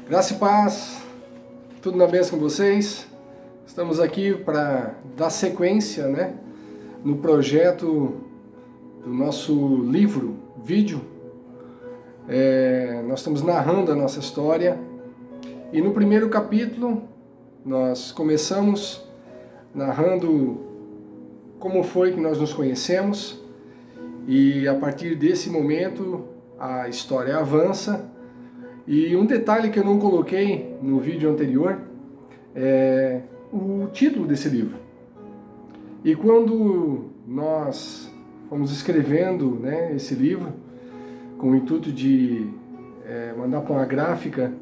Graça e paz, tudo na bênção com vocês. Estamos aqui para dar sequência, no projeto do nosso livro, vídeo. Nós estamos narrando a nossa história e no primeiro capítulo nós começamos narrando como foi que nós nos conhecemos e a partir desse momento a história avança. E um detalhe que eu não coloquei no vídeo anterior é o título desse livro. E quando nós fomos escrevendo esse livro, com o intuito de mandar para uma gráfica,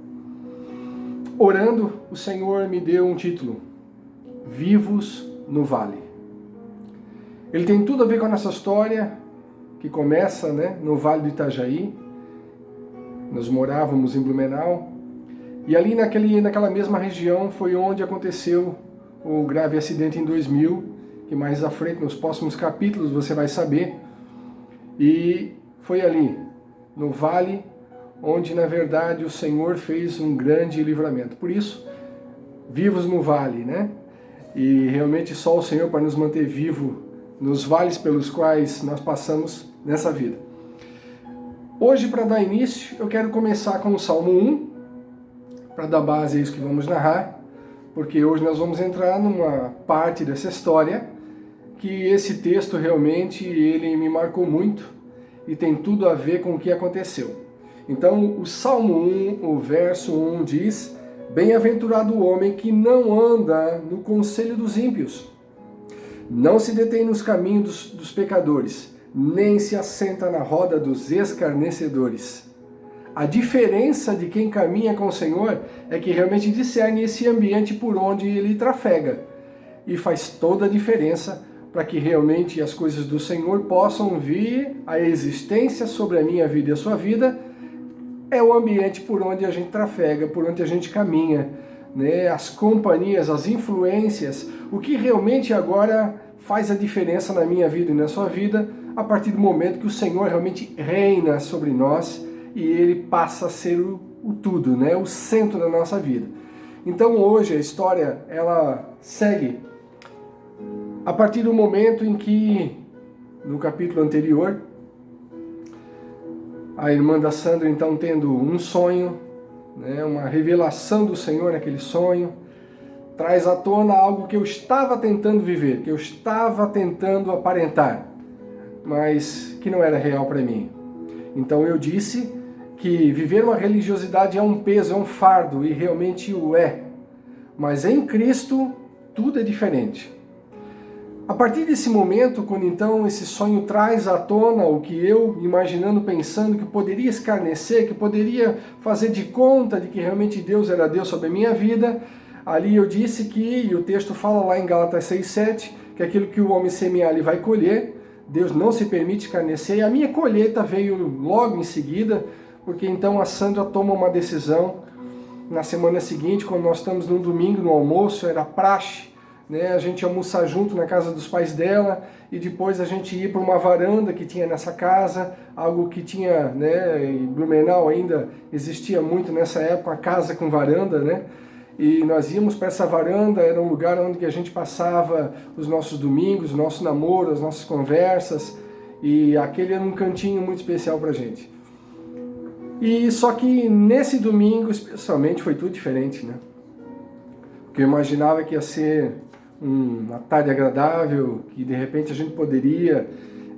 orando, o Senhor me deu um título: Vivos no Vale. Ele tem tudo a ver com a nossa história, que começa no Vale do Itajaí. Nós morávamos em Blumenau, e ali naquela mesma região foi onde aconteceu o grave acidente em 2000, que mais à frente, nos próximos capítulos, você vai saber. E foi ali, no vale, onde na verdade o Senhor fez um grande livramento. Por isso, vivos no vale, E realmente só o Senhor para nos manter vivo nos vales pelos quais nós passamos nessa vida. Hoje, para dar início, eu quero começar com o Salmo 1, para dar base a isso que vamos narrar, porque hoje nós vamos entrar numa parte dessa história que esse texto realmente ele me marcou muito e tem tudo a ver com o que aconteceu. Então, o Salmo 1, o verso 1 diz: Bem-aventurado o homem que não anda no conselho dos ímpios, não se detém nos caminhos dos pecadores, nem se assenta na roda dos escarnecedores. A diferença de quem caminha com o Senhor é que realmente discerne esse ambiente por onde ele trafega. E faz toda a diferença para que realmente as coisas do Senhor possam vir à existência sobre a minha vida e a sua vida. É o ambiente por onde a gente trafega, por onde a gente caminha, as companhias, as influências, o que realmente agora faz a diferença na minha vida e na sua vida, a partir do momento que o Senhor realmente reina sobre nós e Ele passa a ser o tudo, o centro da nossa vida. Então hoje a história ela segue a partir do momento em que, no capítulo anterior, a irmã da Sandra então tendo um sonho, uma revelação do Senhor naquele sonho, traz à tona algo que eu estava tentando viver, que eu estava tentando aparentar, mas que não era real para mim. Então eu disse que viver uma religiosidade é um peso, é um fardo, e realmente o é. Mas em Cristo tudo é diferente. A partir desse momento, quando então esse sonho traz à tona o que eu, imaginando, pensando que poderia escarnecer, que poderia fazer de conta de que realmente Deus era Deus sobre a minha vida, ali eu disse que, e o texto fala lá em Gálatas 6,7, que aquilo que o homem semear ele vai colher. Deus não se permite escarnecer, e a minha colheita veio logo em seguida, porque então a Sandra toma uma decisão. Na semana seguinte, quando nós estamos num domingo no almoço, era praxe, a gente almoçar junto na casa dos pais dela, e depois a gente ir para uma varanda que tinha nessa casa, algo que tinha, em Blumenau ainda existia muito nessa época, a casa com varanda, e nós íamos para essa varanda, era um lugar onde a gente passava os nossos domingos, o nosso namoro, as nossas conversas, e aquele era um cantinho muito especial para a gente. E só que nesse domingo, especialmente, foi tudo diferente, Porque eu imaginava que ia ser uma tarde agradável, que de repente a gente poderia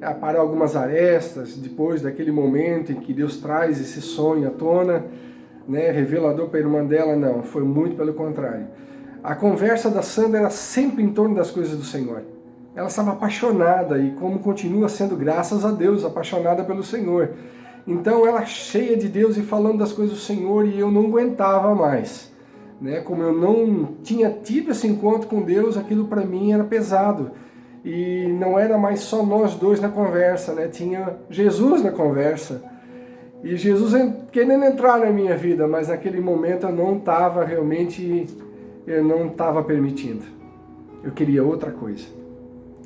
aparar algumas arestas depois daquele momento em que Deus traz esse sonho à tona, revelador para a irmã dela. Não, foi muito pelo contrário. A conversa da Sandra era sempre em torno das coisas do Senhor. Ela estava apaixonada, e como continua sendo, graças a Deus, apaixonada pelo Senhor. Então ela cheia de Deus e falando das coisas do Senhor, e eu não aguentava mais. Como eu não tinha tido esse encontro com Deus, aquilo para mim era pesado. E não era mais só nós dois na conversa, tinha Jesus na conversa. E Jesus querendo entrar na minha vida, mas naquele momento eu não estava permitindo. Eu queria outra coisa.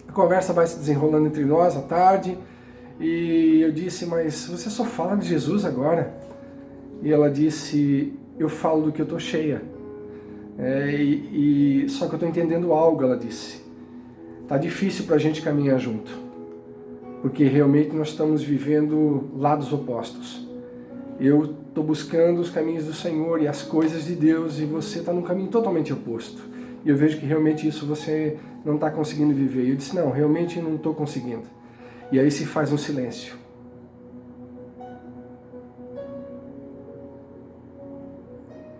A conversa vai se desenrolando entre nós à tarde, e eu disse: mas você só fala de Jesus agora? E ela disse: eu falo do que eu estou cheia. Só que eu estou entendendo algo, ela disse. Tá difícil para a gente caminhar junto, porque realmente nós estamos vivendo lados opostos. Eu estou buscando os caminhos do Senhor e as coisas de Deus, e você está num caminho totalmente oposto. E eu vejo que realmente isso você não está conseguindo viver. E eu disse, não, realmente não estou conseguindo. E aí se faz um silêncio.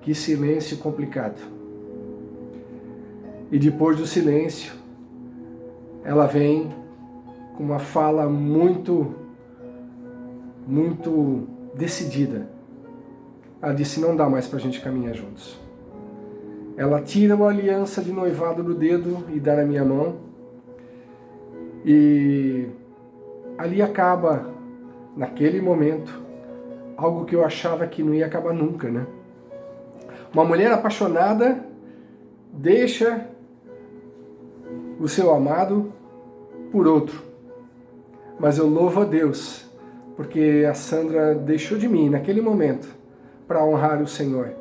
Que silêncio complicado. E depois do silêncio, ela vem com uma fala muito decidida. Ela disse, não dá mais para a gente caminhar juntos. Ela tira uma aliança de noivado do dedo e dá na minha mão. E ali acaba, naquele momento, algo que eu achava que não ia acabar nunca, né? Uma mulher apaixonada deixa o seu amado por outro. Mas eu louvo a Deus, porque a Sandra deixou de mim naquele momento para honrar o Senhor.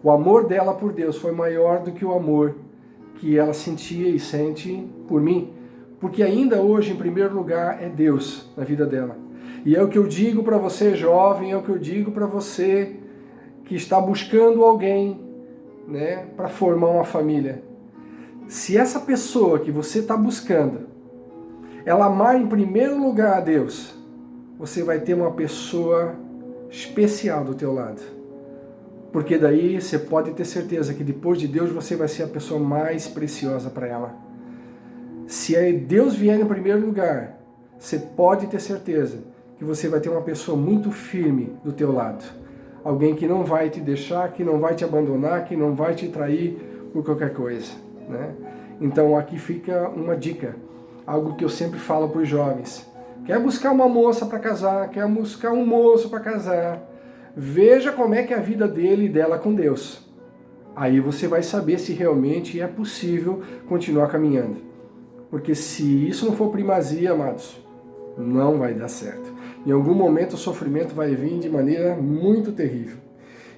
O amor dela por Deus foi maior do que o amor que ela sentia e sente por mim, porque ainda hoje, em primeiro lugar, é Deus na vida dela. E é o que eu digo para você, jovem, é o que eu digo para você que está buscando alguém, né, para formar uma família. Se essa pessoa que você está buscando, ela amar em primeiro lugar a Deus, você vai ter uma pessoa especial do teu lado. Porque daí você pode ter certeza que depois de Deus você vai ser a pessoa mais preciosa para ela. Se Deus vier em primeiro lugar, você pode ter certeza que você vai ter uma pessoa muito firme do teu lado. Alguém que não vai te deixar, que não vai te abandonar, que não vai te trair por qualquer coisa, né? Então aqui fica uma dica, algo que eu sempre falo para os jovens. Quer buscar uma moça para casar, quer buscar um moço para casar, veja como é que é a vida dele e dela com Deus. Aí você vai saber se realmente é possível continuar caminhando. Porque se isso não for primazia, amados, não vai dar certo. Em algum momento o sofrimento vai vir de maneira muito terrível.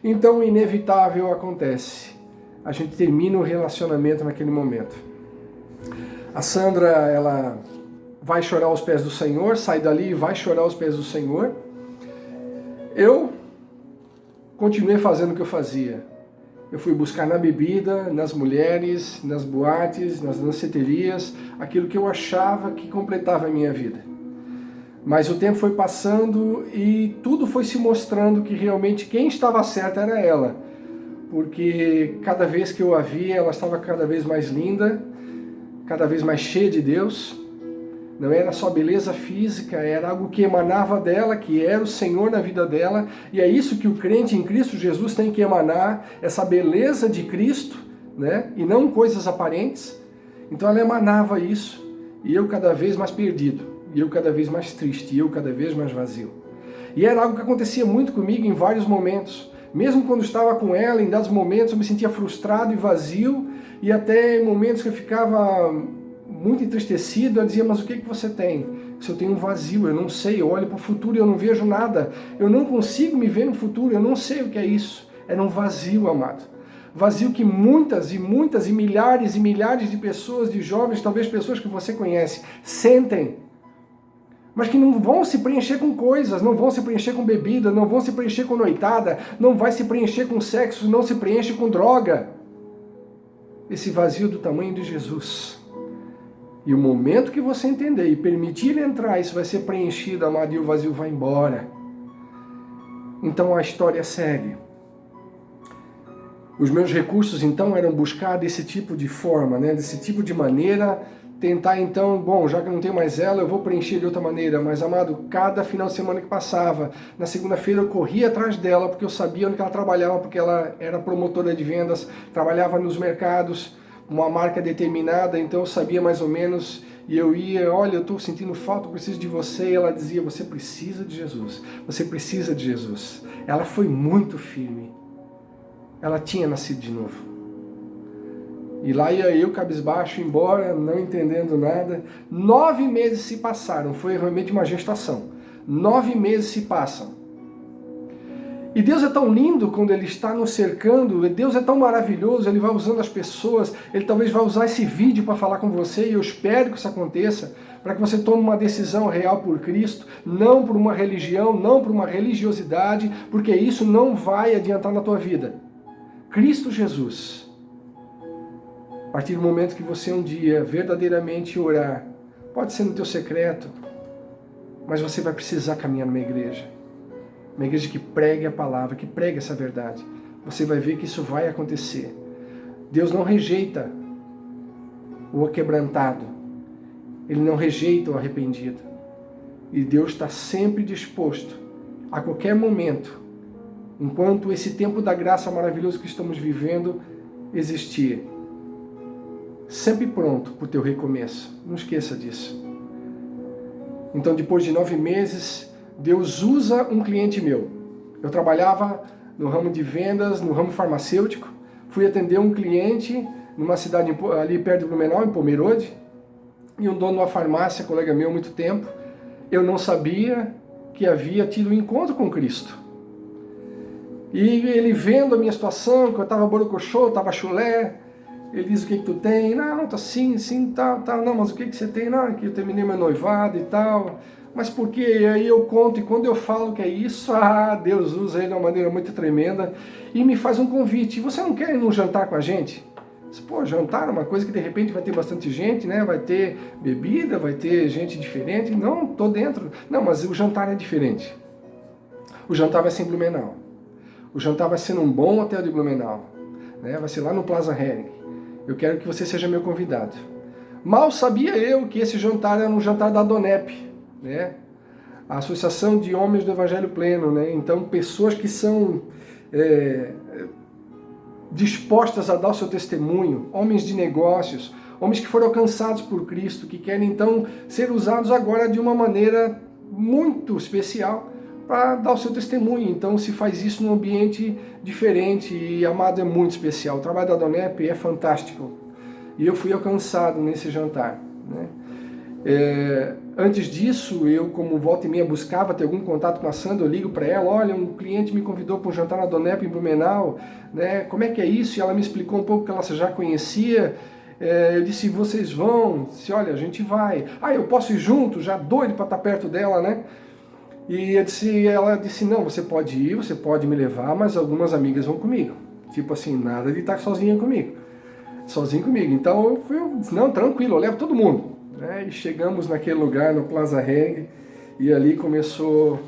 Então o inevitável acontece. A gente termina o relacionamento naquele momento. A Sandra, ela vai chorar aos pés do Senhor, sai dali e vai chorar aos pés do Senhor. Eu continuei fazendo o que eu fazia. Eu fui buscar na bebida, nas mulheres, nas boates, nas danceterias, aquilo que eu achava que completava a minha vida. Mas o tempo foi passando e tudo foi se mostrando que realmente quem estava certa era ela. Porque cada vez que eu a via, ela estava cada vez mais linda, cada vez mais cheia de Deus. Não era só beleza física, era algo que emanava dela, que era o Senhor na vida dela. E é isso que o crente em Cristo Jesus tem que emanar, essa beleza de Cristo, né? E não coisas aparentes. Então ela emanava isso, e eu cada vez mais perdido. E eu cada vez mais triste, e eu cada vez mais vazio. E era algo que acontecia muito comigo em vários momentos. Mesmo quando estava com ela, em dados momentos eu me sentia frustrado e vazio, e até em momentos que eu ficava muito entristecido, eu dizia, mas o que você tem? Se eu tenho um vazio, eu não sei, eu olho para o futuro e eu não vejo nada. Eu não consigo me ver no futuro, eu não sei o que é isso. Era um vazio, amado. Vazio que muitas e milhares de pessoas, de jovens, talvez pessoas que você conhece, sentem. Mas que não vão se preencher com coisas, não vão se preencher com bebida, não vão se preencher com noitada, não vai se preencher com sexo, não se preenche com droga. Esse vazio do tamanho de Jesus. E o momento que você entender e permitir ele entrar, isso vai ser preenchido, amado, e o vazio vai embora. Então a história segue. Os meus recursos, então, eram buscar desse tipo de forma, né? Desse tipo de maneira, tentar, então, bom, já que não tenho mais ela, eu vou preencher de outra maneira. Mas, amado, cada final de semana que passava, na segunda-feira eu corria atrás dela, porque eu sabia onde ela trabalhava, porque ela era promotora de vendas, trabalhava nos mercados, uma marca determinada, então eu sabia mais ou menos, e eu ia, olha, eu estou sentindo falta, eu preciso de você, e ela dizia, você precisa de Jesus, você precisa de Jesus. Ela foi muito firme, ela tinha nascido de novo. E lá ia eu, cabisbaixo, embora, não entendendo nada. 9 meses se passaram, foi realmente uma gestação. 9 meses se passam. E Deus é tão lindo quando Ele está nos cercando, Deus é tão maravilhoso, Ele vai usando as pessoas, Ele talvez vai usar esse vídeo para falar com você, e eu espero que isso aconteça, para que você tome uma decisão real por Cristo, não por uma religião, não por uma religiosidade, porque isso não vai adiantar na tua vida. Cristo Jesus. A partir do momento que você um dia verdadeiramente orar, pode ser no teu secreto, mas você vai precisar caminhar numa igreja. Uma igreja que pregue a palavra, que pregue essa verdade. Você vai ver que isso vai acontecer. Deus não rejeita o quebrantado. Ele não rejeita o arrependido. E Deus está sempre disposto, a qualquer momento, enquanto esse tempo da graça maravilhoso que estamos vivendo existir, sempre pronto para o teu recomeço. Não esqueça disso. Então, depois de 9 meses, Deus usa um cliente meu. Eu trabalhava no ramo de vendas, no ramo farmacêutico. Fui atender um cliente numa cidade ali perto de Blumenau, em Pomerode. E um dono de uma farmácia, colega meu há muito tempo. Eu não sabia que havia tido um encontro com Cristo. E ele vendo a minha situação, que eu estava borocochô, estava chulé. Ele diz: o que tu tem? Não, tô assim, tal. Não, mas o que você tem? Não, que eu terminei meu noivado e tal. Mas por quê? E aí eu conto, e quando eu falo que é isso, Deus usa ele de uma maneira muito tremenda e me faz um convite. Você não quer ir num jantar com a gente? Pô, jantar é uma coisa que de repente vai ter bastante gente, né? Vai ter bebida, vai ter gente diferente. Não, tô dentro. Não, mas o jantar é diferente. O jantar vai ser em Blumenau. O jantar vai ser num bom hotel de Blumenau, né? Vai ser lá no Plaza Hering. Eu quero que você seja meu convidado. Mal sabia eu que esse jantar era um jantar da Donep, né? A Associação de Homens do Evangelho Pleno, né? Então, pessoas que são dispostas a dar o seu testemunho, homens de negócios, homens que foram alcançados por Cristo, que querem então ser usados agora de uma maneira muito especial para dar o seu testemunho. Então se faz isso num ambiente diferente e, amado, é muito especial. O trabalho da Donep é fantástico. E eu fui alcançado nesse jantar, né? Antes disso, eu, como volta e meia, buscava ter algum contato com a Sandra. Eu ligo para ela: olha, um cliente me convidou para um jantar na Donep em Blumenau, né? Como é que é isso? E ela me explicou um pouco que ela já conhecia. Eu disse: vocês vão? Disse: olha, a gente vai. Eu posso ir junto? Já doido para estar perto dela, né? E ela disse: não, você pode ir, você pode me levar, mas algumas amigas vão comigo. Tipo assim, nada de estar sozinho comigo. Então não, tranquilo, eu levo todo mundo. E chegamos naquele lugar, no Plaza Hering, e ali começou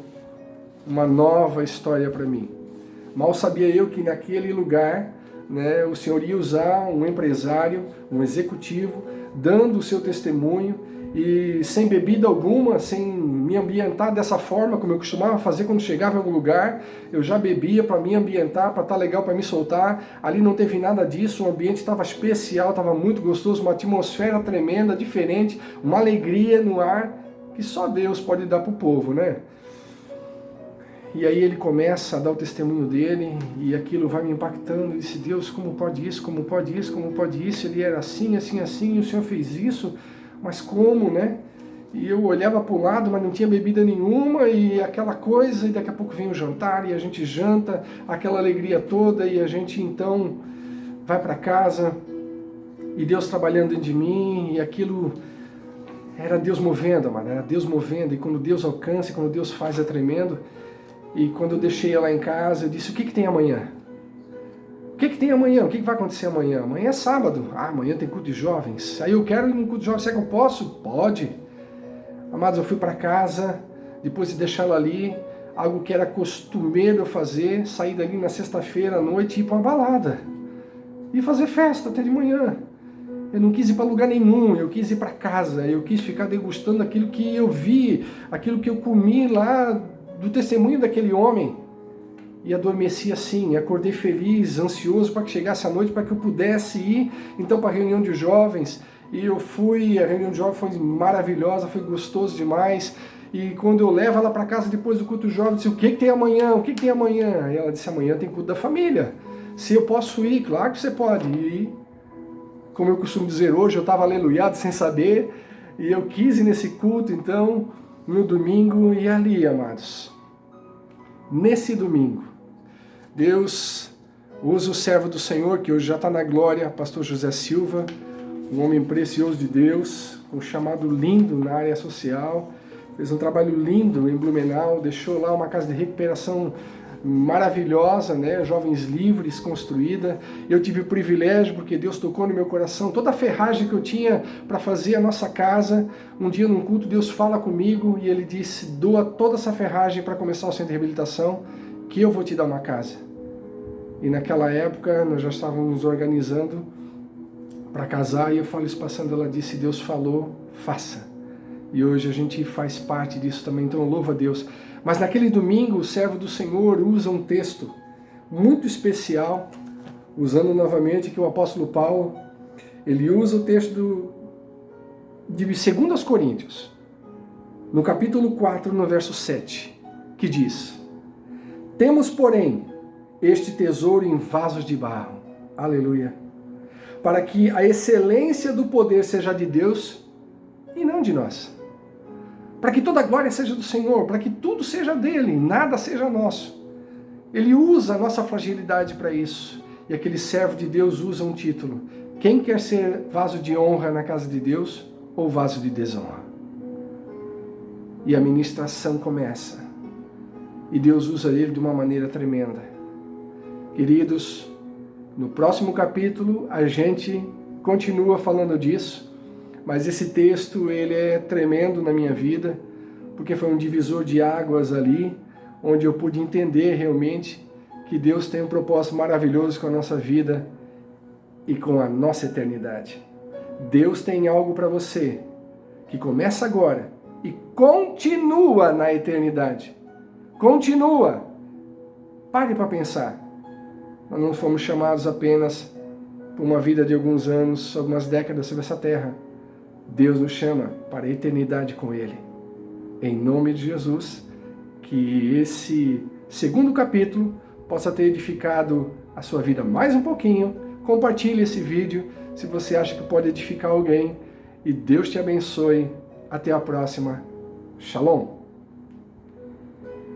uma nova história para mim. Mal sabia eu que naquele lugar, né, o Senhor ia usar um empresário, um executivo, dando o seu testemunho, e sem bebida alguma, sem me ambientar dessa forma, como eu costumava fazer quando chegava em algum lugar. Eu já bebia para me ambientar, para estar legal, para me soltar. Ali não teve nada disso, o ambiente estava especial, estava muito gostoso, uma atmosfera tremenda, diferente, uma alegria no ar que só Deus pode dar para o povo, né? E aí ele começa a dar o testemunho dele, e aquilo vai me impactando. Eu disse: Deus, como pode isso, como pode isso, como pode isso? Ele era assim, assim, assim, e o Senhor fez isso, mas como, né? E eu olhava para o lado, mas não tinha bebida nenhuma, e aquela coisa, e daqui a pouco vem o jantar, e a gente janta, aquela alegria toda, e a gente então vai para casa, e Deus trabalhando dentro de mim, e aquilo era Deus movendo, mano, era Deus movendo, e quando Deus alcança, quando Deus faz, é tremendo. E quando eu deixei ela em casa, eu disse: o que tem amanhã? O que tem amanhã? O que vai acontecer amanhã? Amanhã é sábado. Amanhã tem culto de jovens. Aí eu quero ir no culto de jovens. Será que eu posso? Pode. Amados, eu fui para casa, depois de deixá-la ali, algo que era costumeiro eu fazer, sair dali na sexta-feira à noite e ir para uma balada. E fazer festa até de manhã. Eu não quis ir para lugar nenhum, eu quis ir para casa, eu quis ficar degustando aquilo que eu vi, aquilo que eu comi lá, do testemunho daquele homem. E adormeci assim, acordei feliz, ansioso para que chegasse a noite, para que eu pudesse ir então para a reunião de jovens. E eu fui, a reunião de jovens foi maravilhosa, foi gostoso demais. E quando eu levo ela para casa depois do culto jovem, eu disse: o que tem amanhã? O que tem amanhã? E ela disse: amanhã tem culto da família. Se eu posso ir? Claro que você pode. E como eu costumo dizer hoje, eu estava aleluiado sem saber, e eu quis ir nesse culto então no domingo. E ali, amados, nesse domingo, Deus usa o servo do Senhor, que hoje já está na glória, pastor José Silva, um homem precioso de Deus, com um chamado lindo na área social, fez um trabalho lindo em Blumenau, deixou lá uma casa de recuperação maravilhosa, né? Jovens Livres construída. Eu tive o privilégio, porque Deus tocou no meu coração, toda a ferragem que eu tinha para fazer a nossa casa. Um dia num culto Deus fala comigo e Ele disse: doa toda essa ferragem para começar o centro de reabilitação, que eu vou te dar uma casa. E naquela época nós já estávamos organizando para casar e eu falo isso passando, ela disse: Deus falou, faça. E hoje a gente faz parte disso também, então louva a Deus. Mas naquele domingo o servo do Senhor usa um texto muito especial, usando novamente que o apóstolo Paulo, ele usa o texto de 2 Coríntios, no capítulo 4, no verso 7, que diz: temos, porém, este tesouro em vasos de barro, aleluia, para que a excelência do poder seja de Deus e não de nós. Para que toda a glória seja do Senhor, para que tudo seja dele, nada seja nosso. Ele usa a nossa fragilidade para isso. E aquele servo de Deus usa um título: quem quer ser vaso de honra na casa de Deus ou vaso de desonra? E a ministração começa. E Deus usa ele de uma maneira tremenda. Queridos, no próximo capítulo a gente continua falando disso. Mas esse texto, ele é tremendo na minha vida, porque foi um divisor de águas ali, onde eu pude entender realmente que Deus tem um propósito maravilhoso com a nossa vida e com a nossa eternidade. Deus tem algo para você que começa agora e continua na eternidade. Continua. Pare para pensar. Nós não fomos chamados apenas por uma vida de alguns anos, algumas décadas sobre essa terra. Deus nos chama para a eternidade com Ele. Em nome de Jesus, que esse 2º capítulo possa ter edificado a sua vida mais um pouquinho. Compartilhe esse vídeo se você acha que pode edificar alguém. E Deus te abençoe. Até a próxima. Shalom.